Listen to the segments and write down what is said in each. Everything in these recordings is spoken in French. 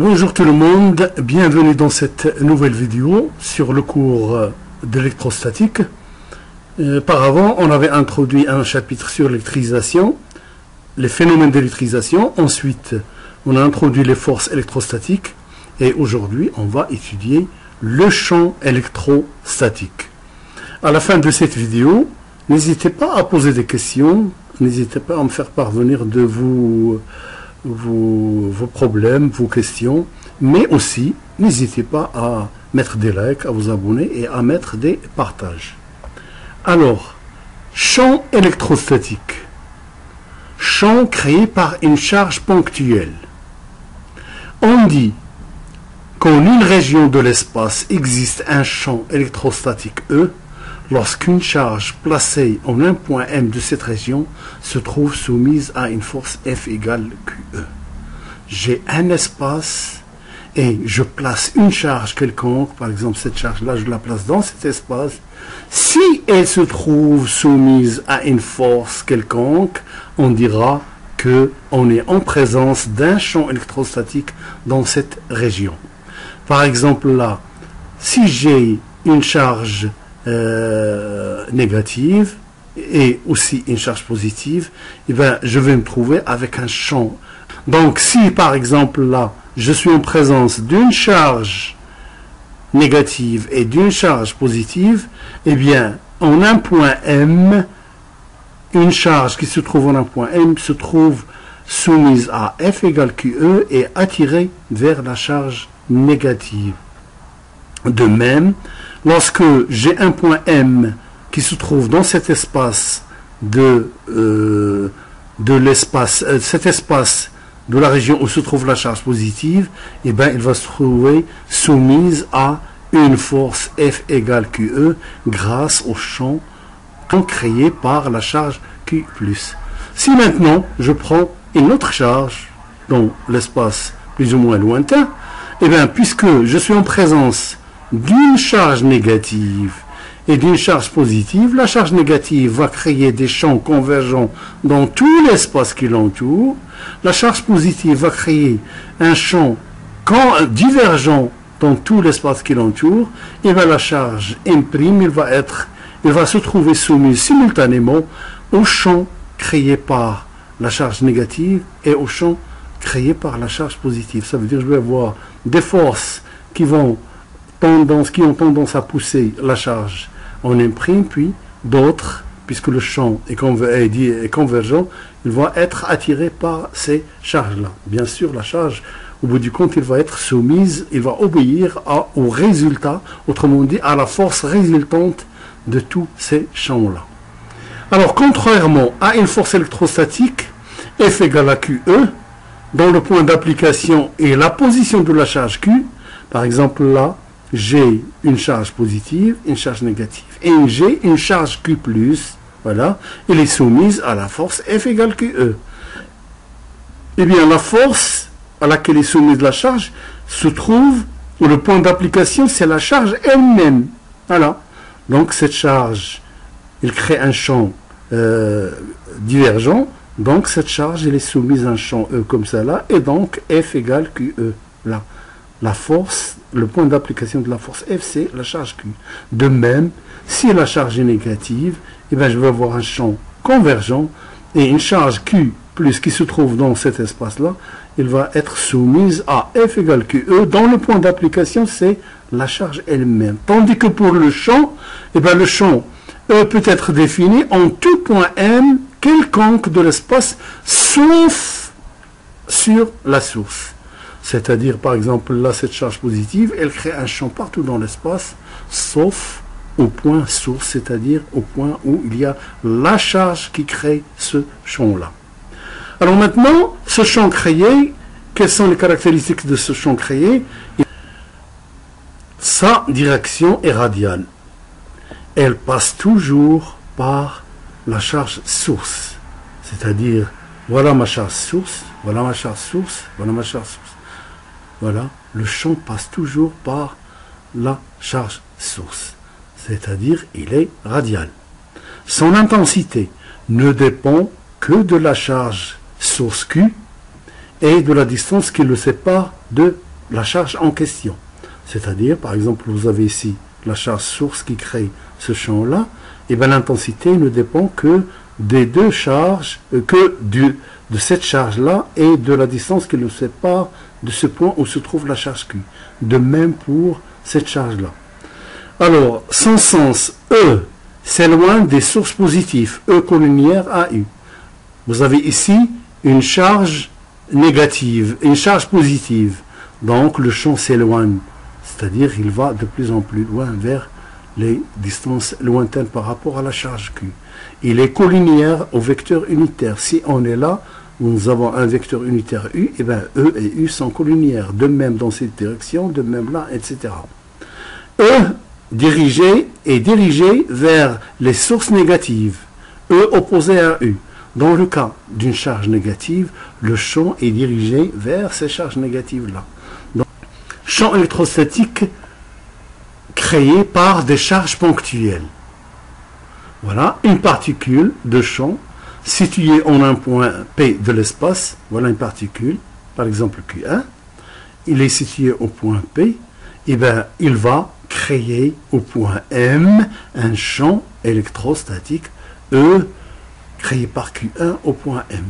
Bonjour tout le monde, bienvenue dans cette nouvelle vidéo sur le cours d'électrostatique. Auparavant, on avait introduit un chapitre sur l'électrisation, les phénomènes d'électrisation. Ensuite, on a introduit les forces électrostatiques. Et aujourd'hui, on va étudier le champ électrostatique. À la fin de cette vidéo, n'hésitez pas à poser des questions, n'hésitez pas à me faire parvenir de vos problèmes, vos questions, mais aussi n'hésitez pas à mettre des likes, à vous abonner et à mettre des partages. Alors, champ électrostatique, champ créé par une charge ponctuelle. On dit qu'en une région de l'espace existe un champ électrostatique E lorsqu'une charge placée en un point M de cette région se trouve soumise à une force F égale QE. J'ai un espace et je place une charge quelconque, par exemple cette charge-là, je la place dans cet espace. Si elle se trouve soumise à une force quelconque, on dira qu'on est en présence d'un champ électrostatique dans cette région. Par exemple là, si j'ai une charge négative et aussi une charge positive, eh bien, je vais me trouver avec un champ. Donc si par exemple là, je suis en présence d'une charge négative et d'une charge positive, eh bien, en un point M, une charge qui se trouve en un point M se trouve soumise à F égale QE et attirée vers la charge négative. De même, lorsque j'ai un point M qui se trouve dans cet espace cet espace de la région où se trouve la charge positive, eh bien, il va se trouver soumise à une force F égale QE grâce au champ créé par la charge Q+. Si maintenant je prends une autre charge dans l'espace plus ou moins lointain, eh bien, puisque je suis en présence d'une charge négative et d'une charge positive, la charge négative va créer des champs convergents dans tout l'espace qui l'entoure. La charge positive va créer un champ divergent dans tout l'espace qui l'entoure. Et bien la charge M', il va se trouver soumise simultanément au champ créé par la charge négative et au champ créé par la charge positive. Ça veut dire que je vais avoir des forces qui ont tendance à pousser la charge en M', puis d'autres, puisque le champ est convergent, il va être attiré par ces charges-là. Bien sûr, la charge, au bout du compte, il va être soumise, il va obéir au résultat, autrement dit, à la force résultante de tous ces champs-là. Alors, contrairement à une force électrostatique, F égale à QE, dont le point d'application est la position de la charge Q, par exemple là, j'ai une charge positive, une charge négative, et j'ai une charge Q+, voilà, elle est soumise à la force F égale QE. Eh bien, la force à laquelle est soumise la charge se trouve, où le point d'application, c'est la charge elle-même. Voilà. Donc, cette charge, elle crée un champ divergent, donc cette charge, elle est soumise à un champ E comme ça là, et donc F égale QE, là. La force, le point d'application de la force F, c'est la charge Q. De même, si la charge est négative, eh bien, je vais avoir un champ convergent et une charge Q plus qui se trouve dans cet espace-là, il va être soumise à F égale QE, dont le point d'application, c'est la charge elle-même. Tandis que pour le champ, eh bien, le champ E peut être défini en tout point M quelconque de l'espace, sauf sur la source. C'est-à-dire, par exemple, là, cette charge positive, elle crée un champ partout dans l'espace, sauf au point source, c'est-à-dire au point où il y a la charge qui crée ce champ-là. Alors maintenant, ce champ créé, quelles sont les caractéristiques de ce champ créé? Sa direction est radiale. Elle passe toujours par la charge source. C'est-à-dire, voilà ma charge source, voilà ma charge source, voilà ma charge source. Voilà, le champ passe toujours par la charge source, c'est-à-dire il est radial. Son intensité ne dépend que de la charge source Q et de la distance qui le sépare de la charge en question. C'est-à-dire, par exemple, vous avez ici la charge source qui crée ce champ-là, et bien l'intensité ne dépend que des deux charges, de cette charge-là et de la distance qui nous sépare de ce point où se trouve la charge Q. De même pour cette charge-là. Alors, son sens, E s'éloigne des sources positives, E collinéaire à U. Vous avez ici une charge négative, une charge positive. Donc, le champ s'éloigne, c'est-à-dire il va de plus en plus loin vers les distances lointaines par rapport à la charge Q. Il est collinéaire au vecteur unitaire. Si on est là, nous avons un vecteur unitaire U, et bien E et U sont collinéaires. De même dans cette direction, de même là, etc. E est dirigé vers les sources négatives. E opposé à U. Dans le cas d'une charge négative, le champ est dirigé vers ces charges négatives-là. Donc, champ électrostatique créé par des charges ponctuelles. Voilà une particule de champ située en un point P de l'espace. Voilà une particule, par exemple Q1. Il est situé au point P. Et bien, il va créer au point M un champ électrostatique E créé par Q1 au point M,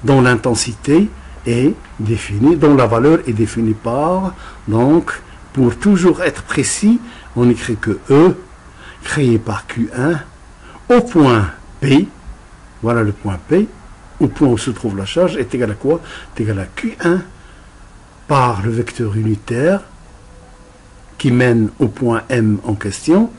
dont l'intensité est définie, dont la valeur est définie par, donc, pour toujours être précis, on écrit que E créé par Q1 au point P, voilà le point P, au point où se trouve la charge, est égal à quoi? Est égal à Q1 par le vecteur unitaire qui mène au point M en question,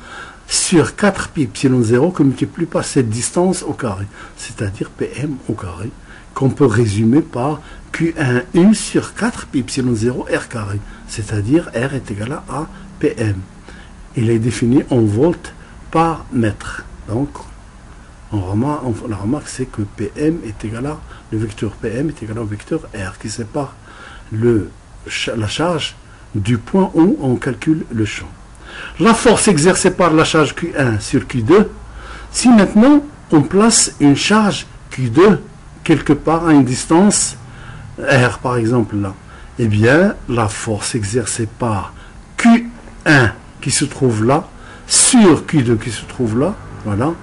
sur 4 pi epsilon 0 que multiplie par cette distance au carré, c'est-à-dire Pm au carré, qu'on peut résumer par Q1U sur 4 pi epsilon 0 R carré, c'est-à-dire R est égal à Pm. Il est défini en volts par mètre. Donc, la remarque, c'est que Pm est égal à, le vecteur Pm est égal au vecteur R, qui sépare la charge du point où on calcule le champ. La force exercée par la charge Q1 sur Q2, si maintenant on place une charge Q2 quelque part à une distance R par exemple là, eh bien la force exercée par Q1 qui se trouve là, sur Q2 qui se trouve là, voilà,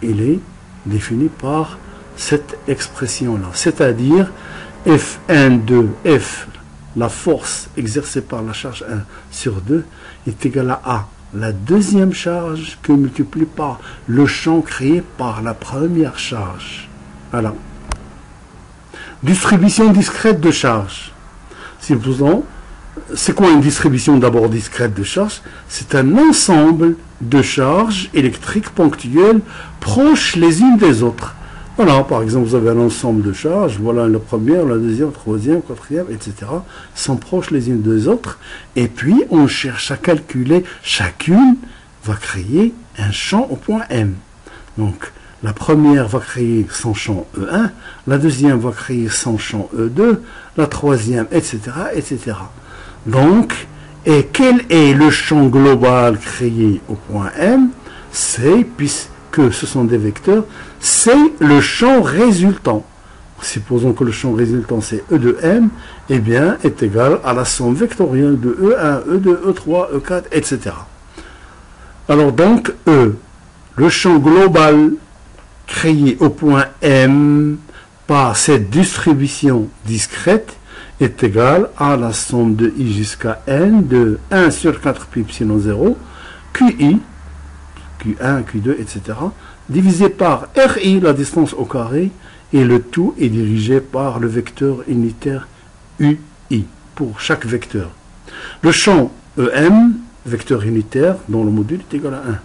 il est défini par cette expression-là, c'est-à-dire F1 de F, la force exercée par la charge 1 sur 2 est égale à A, la deuxième charge que multiplie par le champ créé par la première charge. Voilà. Distribution discrète de charge. C'est quoi une distribution d'abord discrète de charge? C'est un ensemble de charges électriques ponctuelles proches les unes des autres. Voilà, par exemple, vous avez un ensemble de charges, voilà la première, la deuxième, la troisième, la quatrième, etc. sont proches les unes des autres, et puis on cherche à calculer, chacune va créer un champ au point M. Donc, la première va créer son champ E1, la deuxième va créer son champ E2, la troisième, etc., etc. Donc, et quel est le champ global créé au point M? C'est, puisque ce sont des vecteurs, c'est le champ résultant. Supposons que le champ résultant c'est E de M, eh bien, est égal à la somme vectorielle de E1, E2, E3, E4, etc. Alors donc, E, le champ global créé au point M par cette distribution discrète est égal à la somme de I jusqu'à N de 1 sur 4 pi epsilon 0, QI, Q1, Q2, etc., divisé par RI, la distance au carré, et le tout est dirigé par le vecteur unitaire UI, pour chaque vecteur. Le champ EM, vecteur unitaire, dont le module est égal à 1.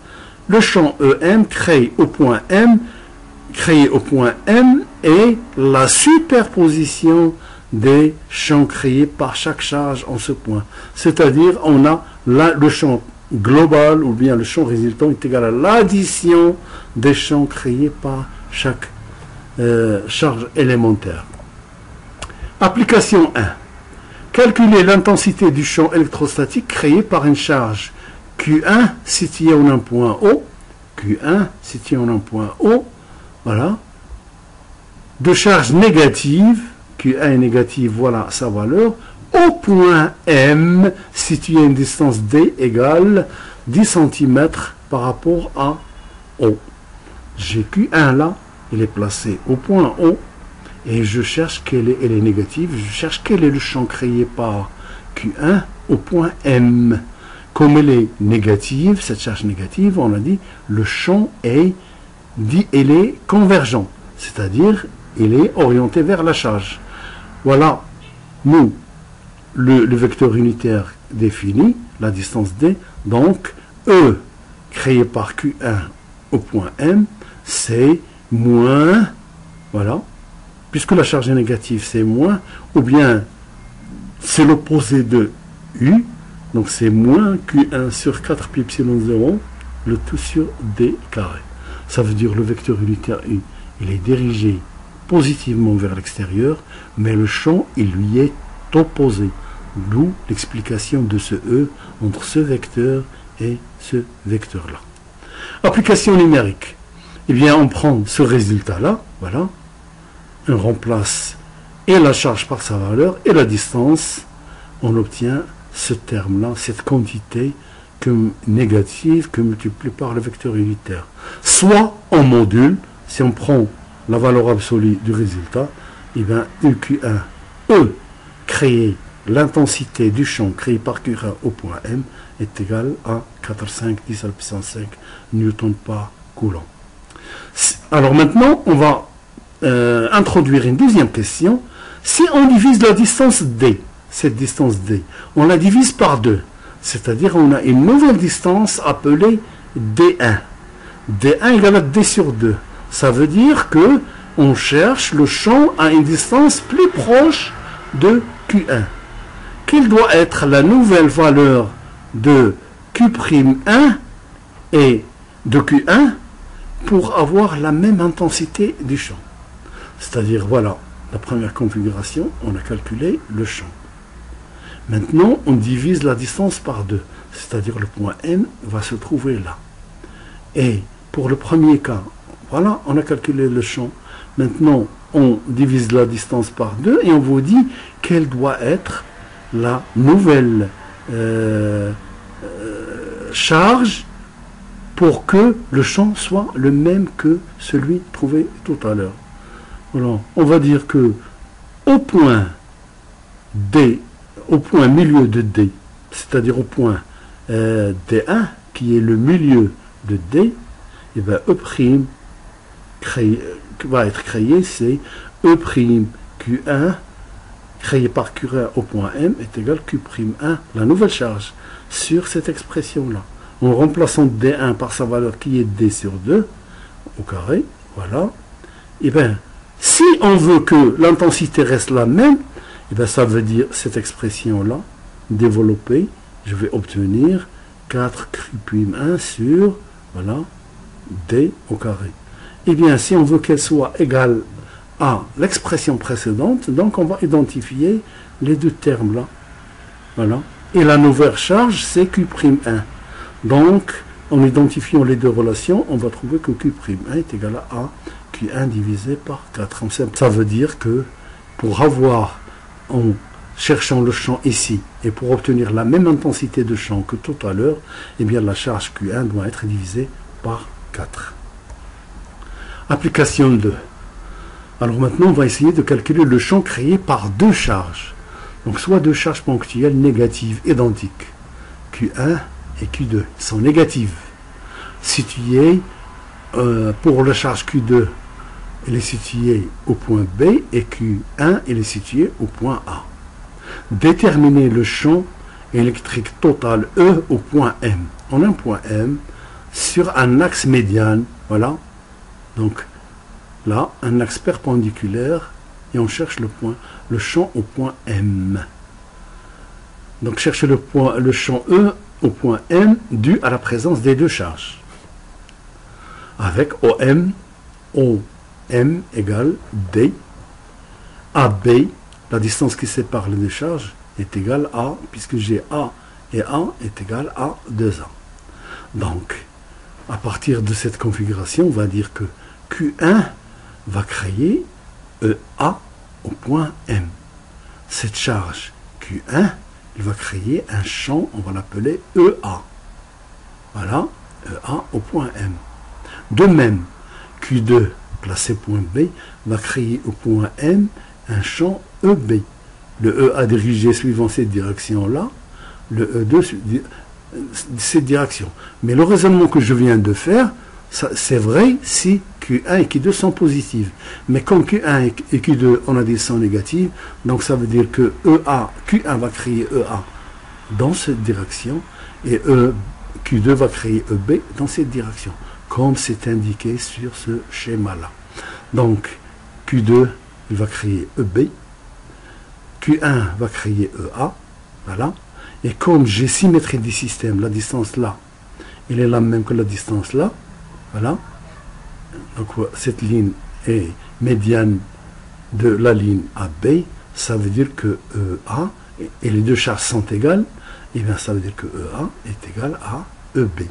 Le champ EM créé au point M est la superposition des champs créés par chaque charge en ce point. C'est-à-dire, on a le champ global ou bien le champ résultant est égal à l'addition des champs créés par chaque charge élémentaire. Application 1. Calculer l'intensité du champ électrostatique créé par une charge Q1 située en un point O, Q1 située en un point O, voilà, de charge négative, Q1 est négative, voilà sa valeur, au point M situé à une distance D égale 10 cm par rapport à O. J'ai Q1 là, il est placé au point O, et je cherche elle est négative, je cherche quel est le champ créé par Q1 au point M. Comme elle est négative, cette charge négative, on a dit, le champ est convergent, c'est-à-dire il est orienté vers la charge. Voilà, nous, le vecteur unitaire défini, la distance D, donc E créé par Q1 au point M, c'est moins, voilà, puisque la charge est négative, c'est moins, ou bien c'est l'opposé de U, donc c'est moins Q1 sur 4 pi epsilon 0, le tout sur D carré. Ça veut dire le vecteur unitaire U, il est dirigé positivement vers l'extérieur, mais le champ, il lui est opposé. D'où l'explication de ce E entre ce vecteur et ce vecteur-là. Application numérique. Eh bien, on prend ce résultat-là, voilà, on remplace et la charge par sa valeur et la distance, on obtient ce terme-là, cette quantité négative que multiplie par le vecteur unitaire. Soit en module, si on prend la valeur absolue du résultat, eh bien, UQ1, E, créé, l'intensité du champ créé par Q1 au point M est égale à 4,5 10 à la puissance 5 newton par coulomb. Alors maintenant, on va introduire une deuxième question. Si on divise la distance D, cette distance D, on la divise par 2, c'est-à-dire on a une nouvelle distance appelée D1. D1 égale à D sur 2. Ça veut dire que on cherche le champ à une distance plus proche de Q1. Quelle doit être la nouvelle valeur de Q'1 et de Q1 pour avoir la même intensité du champ? C'est-à-dire, voilà, la première configuration, on a calculé le champ. Maintenant, on divise la distance par 2, c'est-à-dire le point N va se trouver là. Et pour le premier cas, voilà, on a calculé le champ. Maintenant, on divise la distance par 2 et on vous dit quelle doit être la nouvelle charge pour que le champ soit le même que celui trouvé tout à l'heure. Voilà. On va dire que au point D, au point milieu de D, c'est-à-dire au point D1, qui est le milieu de D, et bien E' va être créé, c'est E' Q1 créé par Q1 au point M est égal à Q'1, la nouvelle charge, sur cette expression-là. En remplaçant D1 par sa valeur qui est D sur 2, au carré, voilà, et bien, si on veut que l'intensité reste la même, et bien ça veut dire cette expression-là, développée, je vais obtenir 4 Q'1 sur, voilà, D au carré. Et bien, si on veut qu'elle soit égale à l'expression précédente, donc on va identifier les deux termes là. Voilà. Et la nouvelle charge, c'est Q'1. Donc, en identifiant les deux relations, on va trouver que Q'1 est égal à Q1 divisé par 4. Ça veut dire que pour avoir, en cherchant le champ ici, et pour obtenir la même intensité de champ que tout à l'heure, eh bien la charge Q1 doit être divisée par 4. Application 2. Alors maintenant, on va essayer de calculer le champ créé par deux charges. Donc soit deux charges ponctuelles négatives identiques. Q1 et Q2 sont négatives. Situées pour la charge Q2, elle est située au point B et Q1, elle est située au point A. Déterminer le champ électrique total E au point M. On a un point M sur un axe médiane. Voilà. Donc là, un axe perpendiculaire et on cherche le champ au point M. Donc chercher le champ E au point M dû à la présence des deux charges. Avec OM égale D. AB, la distance qui sépare les deux charges, est égale à, puisque j'ai A et A est égal à 2A. Donc, à partir de cette configuration, on va dire que Q1 va créer EA au point M. Cette charge Q1, il va créer un champ, on va l'appeler EA. Voilà, EA au point M. De même, Q2, placé point B, va créer au point M un champ EB. Le EA dirigé suivant cette direction-là, le E2 cette direction. Mais le raisonnement que je viens de faire, c'est vrai si Q1 et Q2 sont positifs. Mais comme Q1 et Q2, on a dit sont négatives, donc ça veut dire que Q1 va créer EA dans cette direction et Q2 va créer EB dans cette direction, comme c'est indiqué sur ce schéma-là. Donc Q2 il va créer EB, Q1 va créer EA, voilà. Et comme j'ai symétrie du système, la distance là, elle est la même que la distance là, voilà. Donc cette ligne est médiane de la ligne AB, ça veut dire que EA, et les deux charges sont égales, et bien ça veut dire que EA est égal à EB.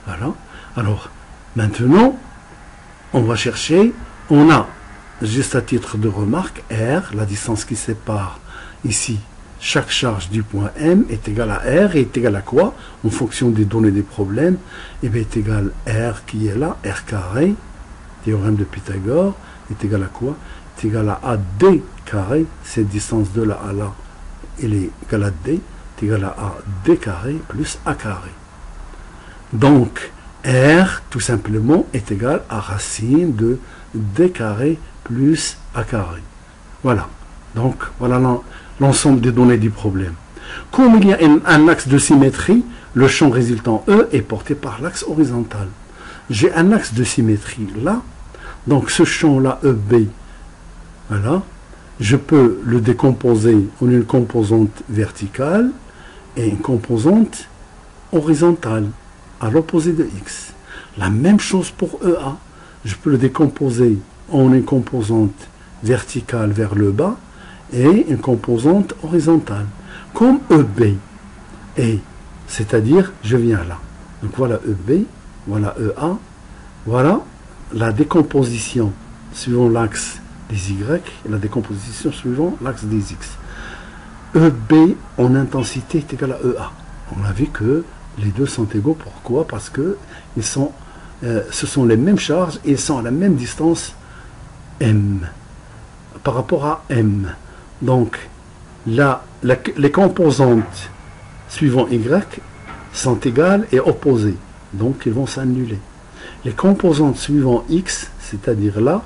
Voilà. Alors, maintenant, on va chercher, on a, juste à titre de remarque, R, la distance qui sépare ici, chaque charge du point M est égale à R et est égale à quoi? En fonction des données des problèmes, et bien est égal à R qui est là, R carré, théorème de Pythagore, est égal à quoi? Est égal à AD carré, cette distance de là à là, elle est égale à D, est égal à AD carré plus A carré. Donc, R, tout simplement, est égal à racine de D carré plus A carré. Voilà. Donc, voilà l'ensemble des données du problème. Comme il y a un axe de symétrie, le champ résultant E est porté par l'axe horizontal. J'ai un axe de symétrie là, donc ce champ-là, EB, voilà, je peux le décomposer en une composante verticale et une composante horizontale, à l'opposé de X. La même chose pour EA, je peux le décomposer en une composante verticale vers le bas, et une composante horizontale, comme EB. Et, c'est-à-dire, je viens là. Donc voilà EB, voilà EA, voilà la décomposition suivant l'axe des Y, et la décomposition suivant l'axe des X. EB en intensité est égal à EA. On a vu que les deux sont égaux. Pourquoi? Parce que ce sont les mêmes charges et ils sont à la même distance M, par rapport à M. Donc, là, les composantes suivant Y sont égales et opposées. Donc, ils vont s'annuler. Les composantes suivant X, c'est-à-dire là,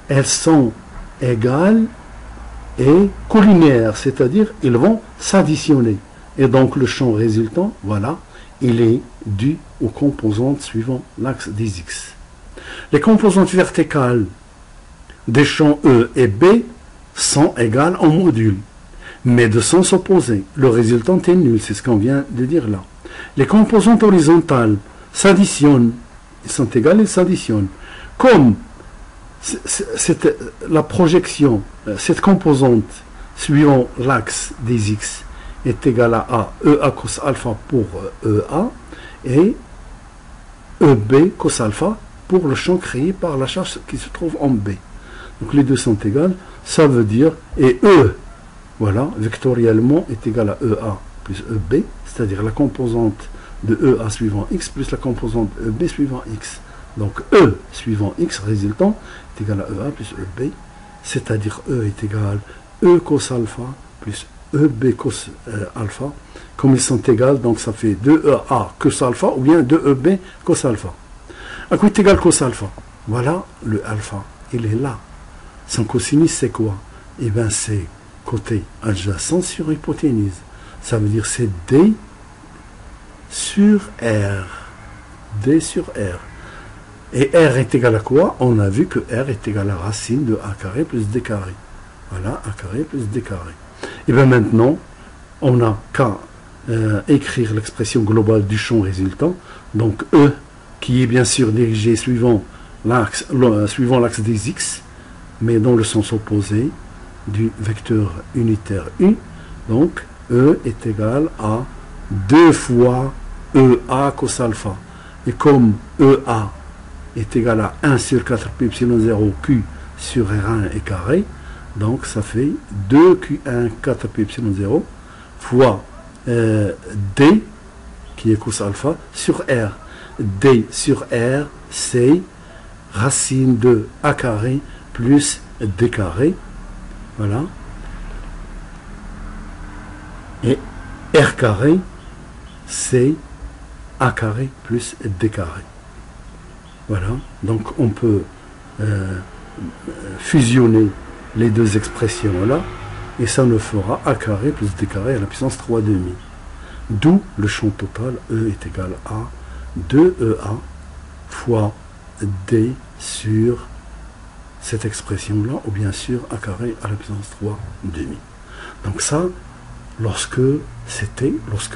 elles sont égales et collinéaires, c'est-à-dire ils vont s'additionner. Et donc, le champ résultant, voilà, il est dû aux composantes suivant l'axe des X. Les composantes verticales des champs E et B sont égales en module, mais de sens opposés. Le résultant est nul, c'est ce qu'on vient de dire là. Les composantes horizontales s'additionnent, ils sont égales, ils s'additionnent. Comme la projection, cette composante suivant l'axe des X est égale à EA cos alpha pour EA et EB cos alpha pour le champ créé par la charge qui se trouve en B. Donc les deux sont égales, ça veut dire, et E, voilà, vectoriellement est égal à EA plus EB, c'est-à-dire la composante de EA suivant X plus la composante EB suivant X. Donc E suivant X résultant est égal à EA plus EB, c'est-à-dire E est égal à E cos alpha plus EB cos alpha. Comme ils sont égales, donc ça fait 2EA cos alpha ou bien 2EB cos alpha. À quoi est égal cos alpha? Voilà le alpha, il est là. Son cosinus, c'est quoi? Eh bien, c'est côté adjacent sur hypoténuse. Ça veut dire c'est D sur R. D sur R. Et R est égal à quoi? On a vu que R est égal à racine de A carré plus D carré. Voilà, A carré plus D carré. Et bien maintenant, on n'a qu'à écrire l'expression globale du champ résultant. Donc E, qui est bien sûr dirigé suivant l'axe des X, mais dans le sens opposé du vecteur unitaire U. Donc, E est égal à 2 fois EA cos alpha. Et comme EA est égal à 1 sur 4 pi epsilon 0 Q sur R1 est carré, Donc ça fait 2Q1 4 pi epsilon 0 fois D, qui est cos alpha, sur R. D sur R, c'est racine de A carré plus D carré. Voilà. Et R carré, c'est A carré plus D carré. Voilà. Donc on peut fusionner les deux expressions là, et ça nous fera A carré plus D carré à la puissance 3 demi. D'où le champ total E est égal à 2EA fois D sur cette expression-là, ou bien sûr A carré à la puissance 3 demi. Donc ça, lorsque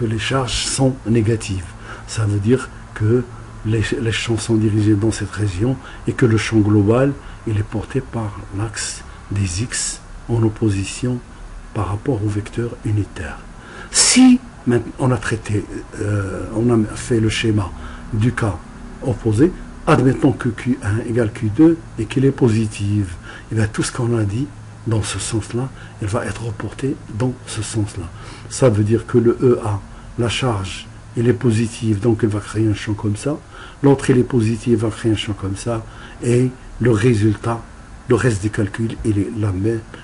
les charges sont négatives, ça veut dire que les champs sont dirigés dans cette région et que le champ global, il est porté par l'axe des X en opposition par rapport au vecteur unitaire. Si on a fait le schéma du cas opposé, admettons que Q1 égale Q2 et qu'il est positif, et bien tout ce qu'on a dit dans ce sens-là, il va être reporté dans ce sens-là. Ça veut dire que le EA, la charge, il est positif, donc il va créer un champ comme ça. L'autre, il est positif, il va créer un champ comme ça. Et le résultat, le reste des calculs, il est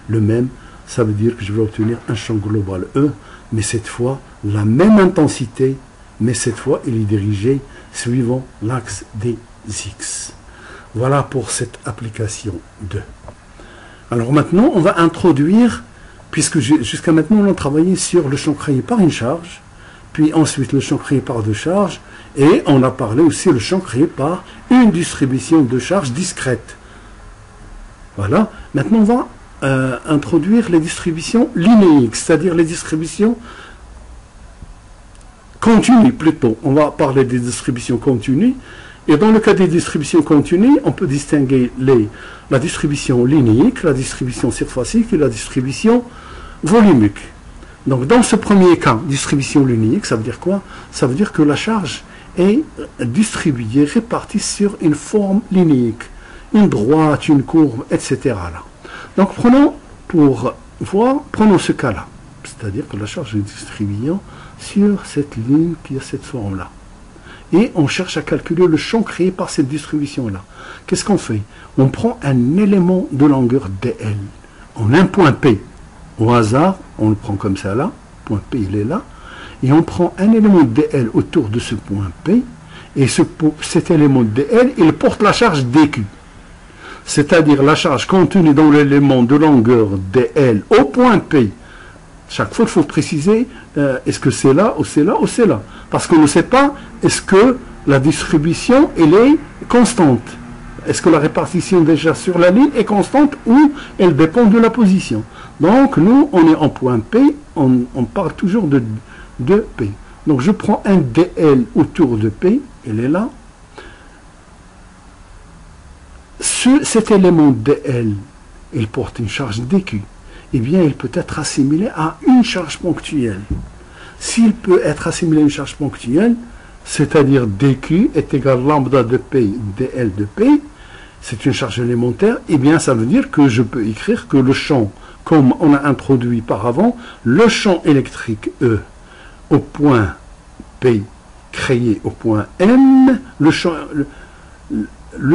le même. Ça veut dire que je vais obtenir un champ global E, mais cette fois, la même intensité, mais cette fois, il est dirigé suivant l'axe des X. Voilà pour cette application 2. Alors maintenant, on va introduire, puisque jusqu'à maintenant, on a travaillé sur le champ créé par une charge, puis ensuite le champ créé par deux charges, et on a parlé aussi le champ créé par une distribution de charges discrète. Voilà. Maintenant, on va introduire les distributions linéiques, c'est-à-dire les distributions continues plutôt. On va parler des distributions continues. Et dans le cas des distributions continues, on peut distinguer la distribution linéique, la distribution surfacique et la distribution volumique. Donc dans ce premier cas, distribution linéique, ça veut dire quoi? Ça veut dire que la charge est distribuée, répartie sur une forme linéique, une droite, une courbe, etc. Là. Donc prenons ce cas-là, c'est-à-dire que la charge est distribuée sur cette ligne qui a cette forme-là. Et on cherche à calculer le champ créé par cette distribution-là. Qu'est-ce qu'on fait? On prend un élément de longueur dl, en un point P. Au hasard, on le prend comme ça là, point P il est là, et on prend un élément dl autour de ce point P, et cet élément dl, il porte la charge dq. C'est-à-dire la charge contenue dans l'élément de longueur dl au point P. Chaque fois, il faut préciser, est-ce que c'est là, ou c'est là, ou c'est là. Parce qu'on ne sait pas, est-ce que la distribution, elle est constante. Est-ce que la répartition déjà sur la ligne est constante ou elle dépend de la position. Donc, nous, on est en point P, on parle toujours de P. Donc, je prends un dl autour de P, il est là. Cet élément dl, il porte une charge dq. Eh bien, il peut être assimilé à une charge ponctuelle. S'il peut être assimilé à une charge ponctuelle, c'est-à-dire dq est égal à lambda de P, dl de P, c'est une charge élémentaire, eh bien, ça veut dire que je peux écrire que le champ, comme on a introduit par avant, le champ électrique E au point P créé au point M, le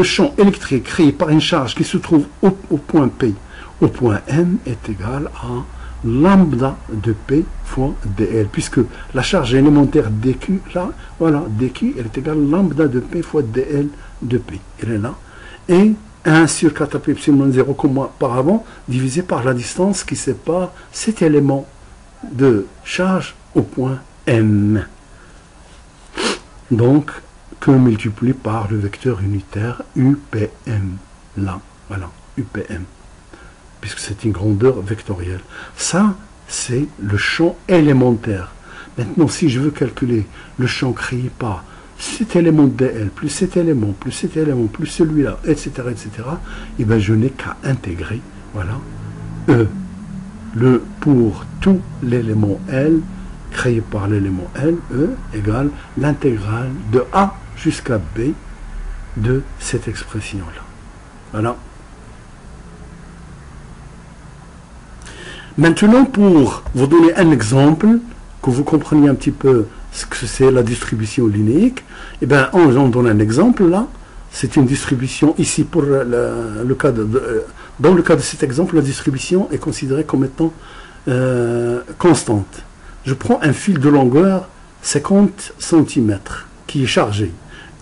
champ électrique créé par une charge qui se trouve au point P au point M est égal à lambda de P fois dl, puisque la charge élémentaire dq, là, voilà, dq, elle est égale à lambda de P fois dl de P. Elle est là. Et 1 sur 4 pi epsilon 0, comme auparavant, divisé par la distance qui sépare cet élément de charge au point M. Donc, que multiplié par le vecteur unitaire UPM. Là, voilà, UPM. Puisque c'est une grandeur vectorielle. Ça, c'est le champ élémentaire. Maintenant, si je veux calculer le champ créé par cet élément dl, plus cet élément, plus cet élément, plus celui-là, etc., et bien je n'ai qu'à intégrer, voilà, E, pour tout l'élément L, créé par l'élément L, E, égale l'intégrale de A jusqu'à B de cette expression-là. Voilà. Maintenant, pour vous donner un exemple, que vous compreniez un petit peu ce que c'est la distribution linéique, eh bien, on donne un exemple là. C'est une distribution ici pour le cas dans le cas de cet exemple, la distribution est considérée comme étant constante. Je prends un fil de longueur 50 cm qui est chargé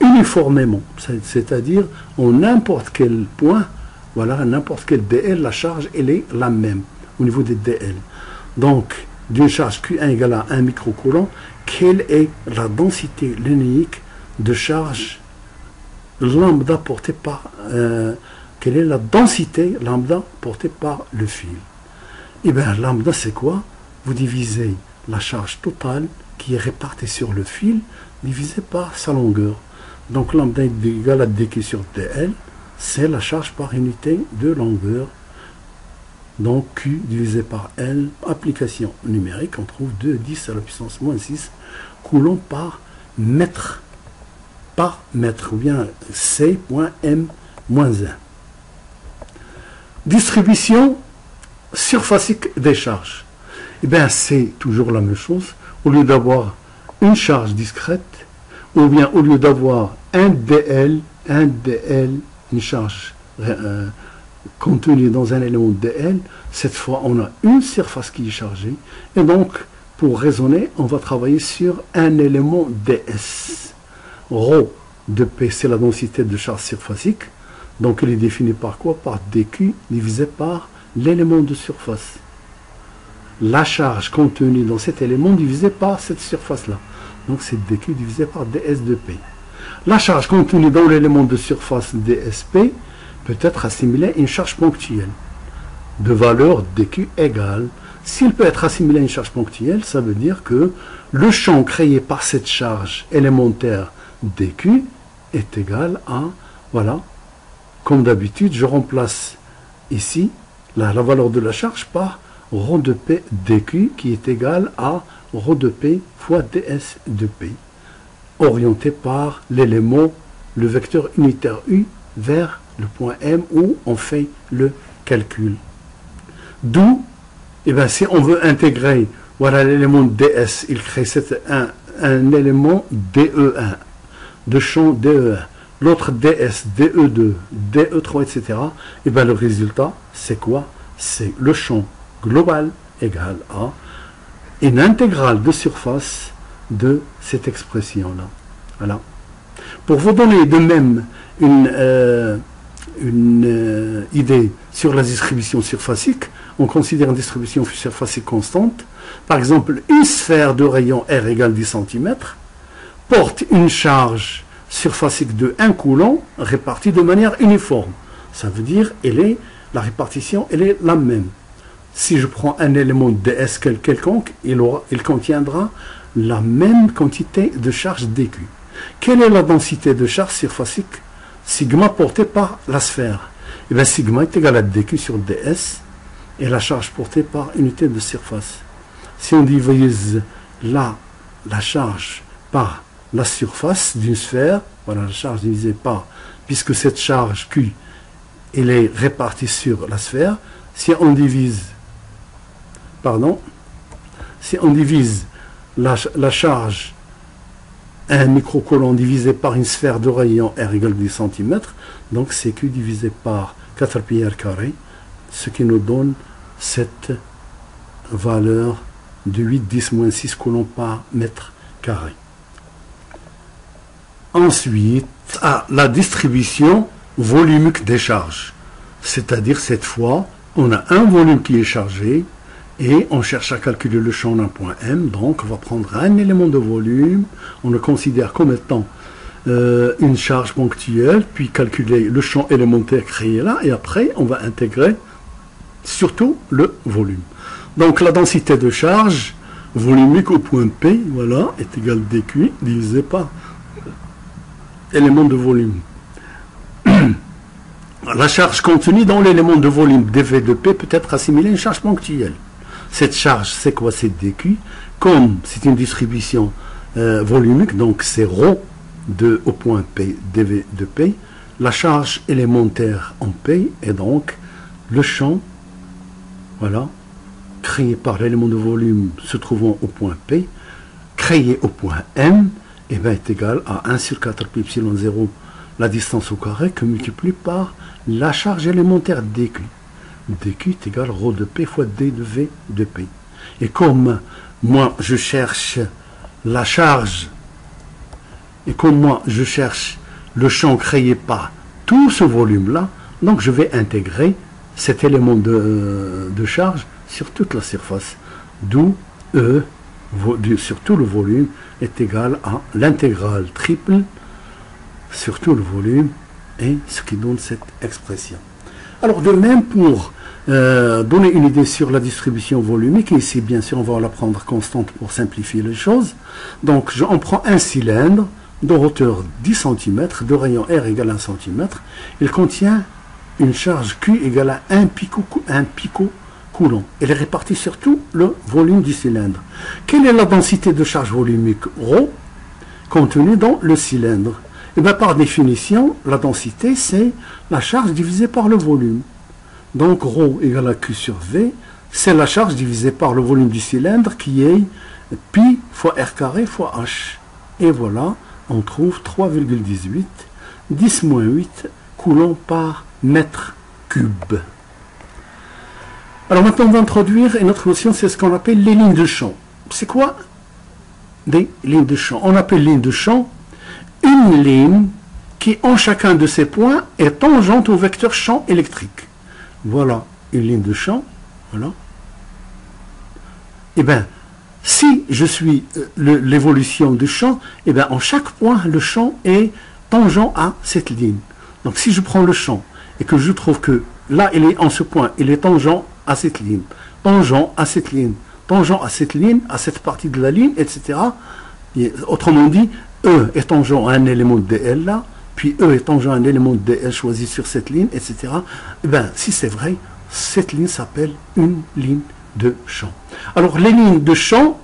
uniformément, c'est-à-dire en n'importe quel point, voilà, à n'importe quel DL, la charge elle est la même au niveau des DL. Donc, d'une charge Q1 égale à 1 microcoulomb, quelle est la densité linéique de charge lambda portée par quelle est la densité lambda portée par le fil? Et bien lambda c'est quoi? Vous divisez la charge totale qui est répartie sur le fil divisé par sa longueur. Donc lambda est égal à dq sur dl, c'est la charge par unité de longueur. Donc Q divisé par L, application numérique, on trouve 2 10 à la puissance moins 6 coulombs par mètre, ou bien C.M-1. Distribution surfacique des charges. Eh bien, c'est toujours la même chose. Au lieu d'avoir une charge discrète, ou bien au lieu d'avoir un DL, une charge contenue dans un élément DL, cette fois on a une surface qui est chargée. Et donc, pour raisonner, on va travailler sur un élément DS. Rho de P, c'est la densité de charge surfacique. Donc, elle est définie par quoi? Par dQ divisé par l'élément de surface. La charge contenue dans cet élément divisé par cette surface-là. Donc, c'est dQ divisé par ds de P. La charge contenue dans l'élément de surface dsP peut être assimilée à une charge ponctuelle de valeur dQ égale. S'il peut être assimilé à une charge ponctuelle, ça veut dire que le champ créé par cette charge élémentaire dQ est égal à, voilà, comme d'habitude, je remplace ici la valeur de la charge par ρ de P dQ qui est égal à ρ de P fois ds de P, orienté par l'élément, le vecteur unitaire U vers le point M où on fait le calcul. D'où, eh bien, si on veut intégrer, voilà l'élément ds, il crée un élément DE1, de champ DE1, l'autre DS, DE2, DE3, etc. Et bien le résultat, c'est quoi? C'est le champ global égal à une intégrale de surface de cette expression-là. Voilà. Pour vous donner de même une idée sur la distribution surfacique, on considère une distribution surfacique constante. Par exemple, une sphère de rayon R égale 10 cm porte une charge surfacique de 1 coulomb répartie de manière uniforme. Ça veut dire la répartition elle est la même. Si je prends un élément ds quelconque, il contiendra la même quantité de charge dQ. Quelle est la densité de charge surfacique sigma portée par la sphère? Et bien sigma est égal à dQ sur ds et la charge portée par unité de surface. Si on divise la charge par la surface d'une sphère, voilà la charge divisée par, puisque cette charge Q, elle est répartie sur la sphère, si on divise la charge 1 microcoulomb divisé par une sphère de rayon R égale 10 cm, donc c'est Q divisé par 4 pi r carré, ce qui nous donne cette valeur de 8, 10 moins 6 coulombs par mètre carré. Ensuite, la distribution volumique des charges. C'est-à-dire, cette fois, on a un volume qui est chargé et on cherche à calculer le champ d'un point M. Donc, on va prendre un élément de volume, on le considère comme étant une charge ponctuelle, puis calculer le champ élémentaire créé là, et après, on va intégrer surtout le volume. Donc, la densité de charge volumique au point P, voilà, est égale dQ divisé par élément de volume. La charge contenue dans l'élément de volume dV de P peut être assimilée à une charge ponctuelle. Cette charge, c'est quoi? C'est dQ. Comme c'est une distribution volumique, donc c'est ρ au point P dV de P. La charge élémentaire en P est donc le champ, voilà, créé par l'élément de volume se trouvant au point P, créé au point M, et bien est égal à 1 sur 4 pi epsilon 0, la distance au carré, que multiplié par la charge élémentaire dq. dq est égal à ρ de P fois d de V de P. Et comme moi je cherche la charge, et comme moi je cherche le champ créé par tout ce volume-là, donc je vais intégrer cet élément de charge sur toute la surface, d'où E sur tout le volume est égal à l'intégrale triple sur tout le volume, et ce qui donne cette expression. Alors de même, pour donner une idée sur la distribution volumique, et ici bien sûr on va la prendre constante pour simplifier les choses, donc on prend un cylindre de hauteur 10 cm, de rayon R égale 1 cm, il contient une charge Q égale à 1 picocoulomb. Elle est répartie sur tout le volume du cylindre. Quelle est la densité de charge volumique ρ contenue dans le cylindre? Et bien par définition, la densité c'est la charge divisée par le volume. Donc ρ égale à Q sur V, c'est la charge divisée par le volume du cylindre qui est pi fois R carré fois H. Et voilà, on trouve 3,18 10-8 coulombs par mètre cube. Alors maintenant on va introduire une autre notion, c'est ce qu'on appelle les lignes de champ. C'est quoi des lignes de champ? On appelle ligne de champ une ligne qui en chacun de ces points est tangente au vecteur champ électrique. Voilà une ligne de champ. Voilà. Et bien, si je suis l'évolution du champ, et bien en chaque point le champ est tangent à cette ligne. Donc si je prends le champ et que je trouve que là il est en ce point, il est tangent à cette ligne, tangent à cette ligne, tangent à cette ligne, à cette partie de la ligne, etc. Et, autrement dit, E est tangent à un élément de DL là, puis E est tangent à un élément de DL choisi sur cette ligne, etc. Et bien, si c'est vrai, cette ligne s'appelle une ligne de champ. Alors, les lignes de champ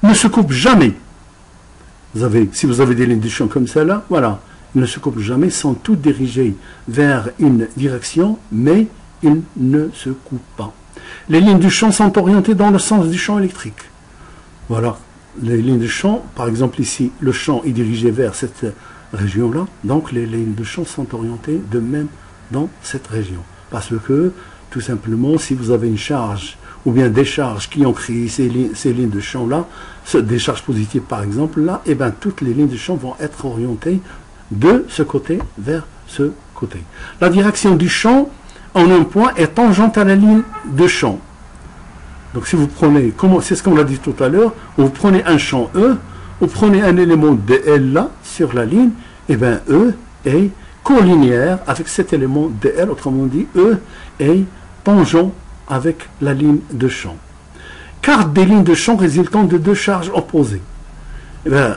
ne se coupent jamais. Si vous avez des lignes de champ comme celle-là, voilà, ils ne se coupent jamais, sont toutes dirigées vers une direction, mais ils ne se coupent pas. Les lignes du champ sont orientées dans le sens du champ électrique. Voilà, les lignes de champ, par exemple ici, le champ est dirigé vers cette région-là, donc les lignes de champ sont orientées de même dans cette région. Parce que, tout simplement, si vous avez une charge, ou bien des charges qui ont créé ces lignes de champ-là, des charges positives par exemple, là, et bien toutes les lignes de champ vont être orientées de ce côté vers ce côté. La direction du champ en un point est tangente à la ligne de champ. Donc si vous prenez, c'est ce qu'on a dit tout à l'heure, vous prenez un champ E, vous prenez un élément DL là, sur la ligne, et bien E est collinéaire avec cet élément DL, autrement dit, E est tangent avec la ligne de champ. Carte des lignes de champ résultant de deux charges opposées. Eh bien,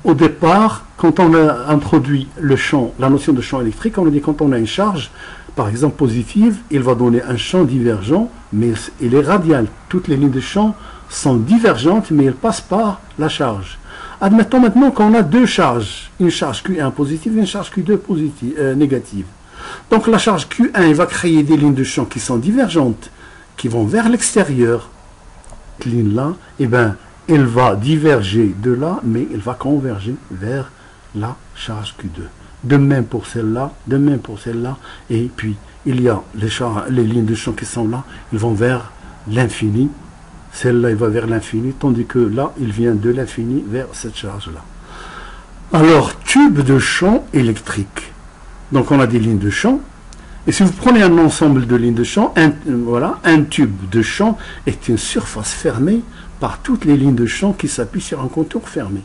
au départ, quand on a introduit le champ, la notion de champ électrique, on a dit quand on a une charge, par exemple positive, il va donner un champ divergent, mais il est radial. Toutes les lignes de champ sont divergentes, mais elles passent par la charge. Admettons maintenant qu'on a deux charges, une charge Q1 positive et une charge Q2 négative. Donc la charge Q1 va créer des lignes de champ qui sont divergentes, qui vont vers l'extérieur. Cette ligne-là, eh bien, elle va diverger de là, mais elle va converger vers la charge Q2. De même pour celle-là, de même pour celle-là, et puis il y a les lignes de champ qui sont là, ils vont vers l'infini. Celle-là, il va vers l'infini, tandis que là, il vient de l'infini vers cette charge-là. Alors, tube de champ électrique. Donc on a des lignes de champ, et si vous prenez un ensemble de lignes de champ, un tube de champ est une surface fermée par toutes les lignes de champ qui s'appuient sur un contour fermé.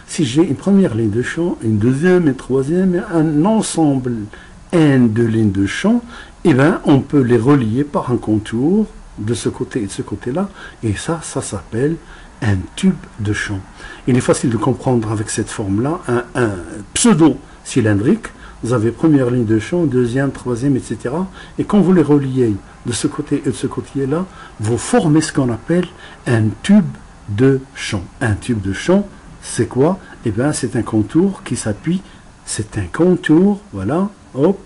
Si j'ai une première ligne de champ, une deuxième, une troisième, un ensemble N de lignes de champ, eh bien on peut les relier par un contour de ce côté et de ce côté-là, et ça s'appelle un tube de champ. Il est facile de comprendre avec cette forme-là, un pseudo-cylindrique. Vous avez première ligne de champ, deuxième, troisième, etc. Et quand vous les reliez de ce côté et de ce côté-là, vous formez ce qu'on appelle un tube de champ. Un tube de champ, c'est quoi? Eh bien, c'est un contour qui s'appuie, voilà, hop,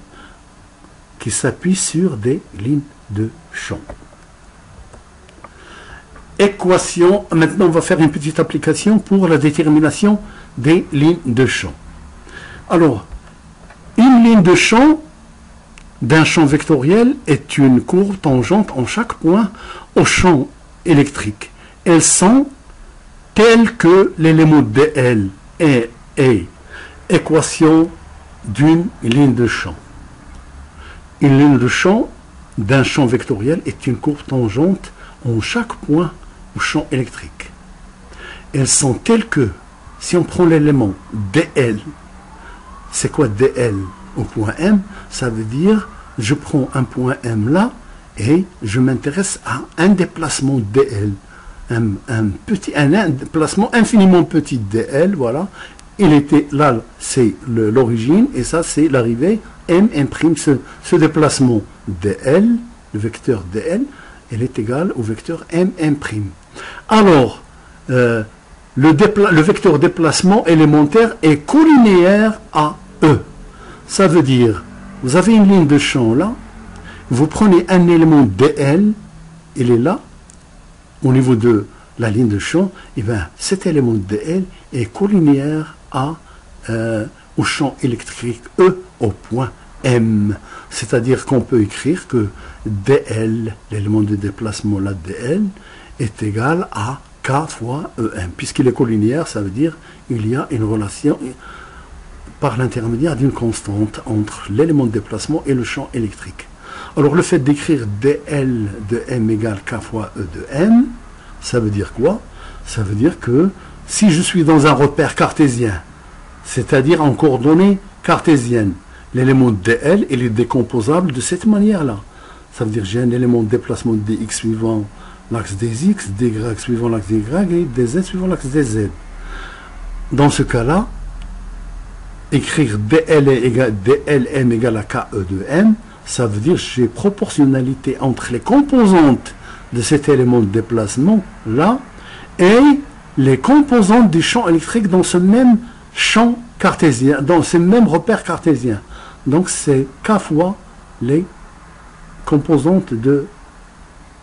qui s'appuie sur des lignes de champ. l'équation, maintenant on va faire une petite application pour la détermination des lignes de champ. Alors, une ligne de champ d'un champ vectoriel est une courbe tangente en chaque point au champ électrique. Elles sont telles que l'élément dl est équation d'une ligne de champ. Une ligne de champ d'un champ vectoriel est une courbe tangente en chaque point au champ électrique. Elles sont telles que, si on prend l'élément dl, c'est quoi dl au point M? Ça veut dire, je prends un point M là, et je m'intéresse à un déplacement dl. Un déplacement infiniment petit dl, voilà. Il était là, c'est l'origine, et ça c'est l'arrivée. M imprime ce déplacement dl, le vecteur dl, elle est égale au vecteur M imprime. Alors, le vecteur déplacement élémentaire est collinéaire à E. Ça veut dire, vous avez une ligne de champ là, vous prenez un élément dl, il est là, au niveau de la ligne de champ, et bien cet élément dl est collinéaire au champ électrique E au point M. C'est-à-dire qu'on peut écrire que dl, l'élément de déplacement là dl, est égal à k fois em. Puisqu'il est collinéaire, ça veut dire qu'il y a une relation par l'intermédiaire d'une constante entre l'élément de déplacement et le champ électrique. Alors le fait d'écrire dl de m égale k fois e de m, ça veut dire quoi? Ça veut dire que si je suis dans un repère cartésien, c'est-à-dire en coordonnées cartésiennes, l'élément dl il est décomposable de cette manière-là. Ça veut dire que j'ai un élément de déplacement dx suivant l'axe des x, dy suivant l'axe des y et dz suivant l'axe des z. Dans ce cas-là, écrire dlm égale à ke de m, ça veut dire que j'ai proportionnalité entre les composantes de cet élément de déplacement là et les composantes du champ électrique dans ce même champ cartésien, dans ce même repère cartésien. Donc c'est k fois les composantes de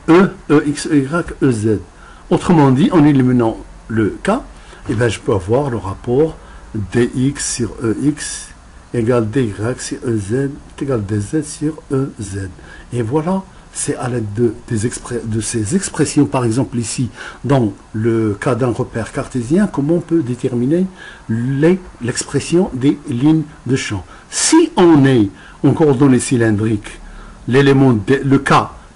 E, EX, EY, EZ. Autrement dit, en éliminant le k, eh bien, je peux avoir le rapport dx sur EX égale dy sur EZ égale dz sur EZ. Et voilà, c'est à l'aide de ces expressions, par exemple ici, dans le cas d'un repère cartésien, comment on peut déterminer l'expression des lignes de champ. Si on est en coordonnées cylindriques, l'élément,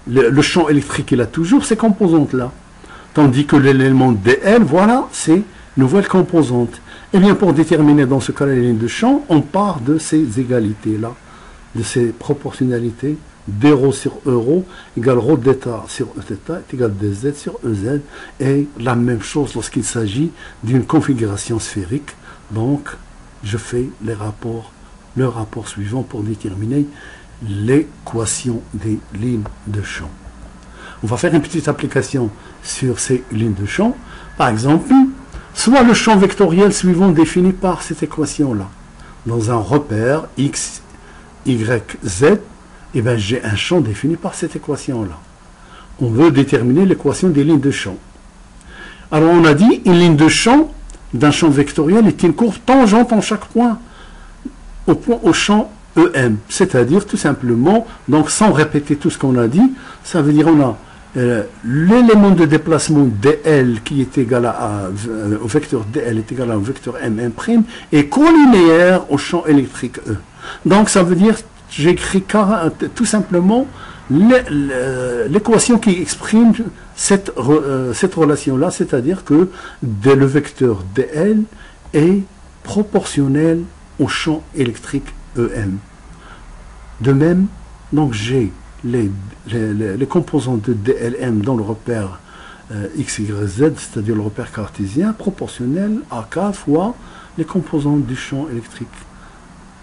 le champ électrique, il a toujours ces composantes-là. Tandis que l'élément dl, voilà, c'est nouvelle composante. Et bien, pour déterminer dans ce cas les lignes de champ, on part de ces égalités-là, de ces proportionnalités. d sur euro égale rho d'état sur θ est égal dz sur ez. Et la même chose lorsqu'il s'agit d'une configuration sphérique. Donc, je fais le rapport suivant pour déterminer l'équation des lignes de champ. On va faire une petite application sur ces lignes de champ. Par exemple, soit le champ vectoriel suivant défini par cette équation-là. Dans un repère x, y, z, et bien j'ai un champ défini par cette équation-là. On veut déterminer l'équation des lignes de champ. Alors on a dit, une ligne de champ d'un champ vectoriel est une courbe tangente en chaque point au champ EM. C'est-à-dire tout simplement, donc sans répéter tout ce qu'on a dit, ça veut dire on a l'élément de déplacement dl qui est égal au vecteur dl est égal au vecteur m' est collinéaire au champ électrique E. Donc ça veut dire j'écris tout simplement l'équation qui exprime cette relation-là, c'est-à-dire que le vecteur dl est proportionnel au champ électrique EM. De même, donc j'ai les composantes de dlm dans le repère x, y, z, c'est-à-dire le repère cartésien, proportionnel à k fois les composantes du champ électrique.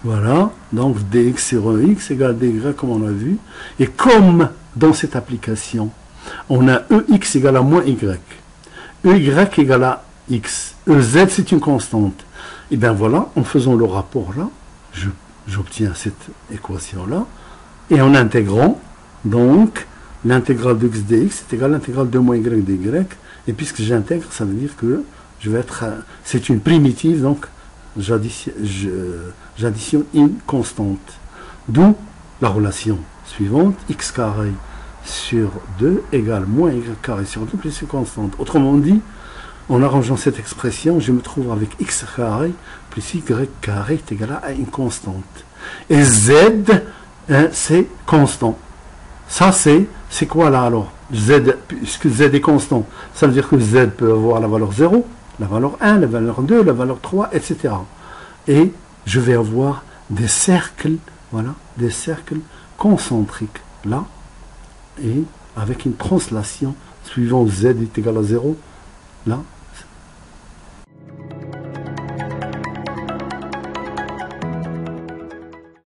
Voilà, donc dx sur x égale dy comme on a vu. Et comme dans cette application, on a ex égale à moins y, ey égale à x, ez c'est une constante. Et bien voilà, en faisant le rapport là, j'obtiens cette équation là, et en intégrant donc l'intégrale de x dx est égale à l'intégrale de moins y dy. Et puisque j'intègre, ça veut dire que je vais être... C'est une primitive, donc j'additionne une constante. D'où la relation suivante, x carré sur 2 égale moins y carré sur 2 plus une constante. Autrement dit, en arrangeant cette expression, je me trouve avec x carré plus y carré est égal à une constante. Et z, hein, c'est constant. Ça, c'est quoi là alors? Z, puisque z est constant, ça veut dire que z peut avoir la valeur 0, la valeur 1, la valeur 2, la valeur 3, etc. Et je vais avoir des cercles, voilà, des cercles concentriques là, et avec une translation suivant z est égal à 0, là,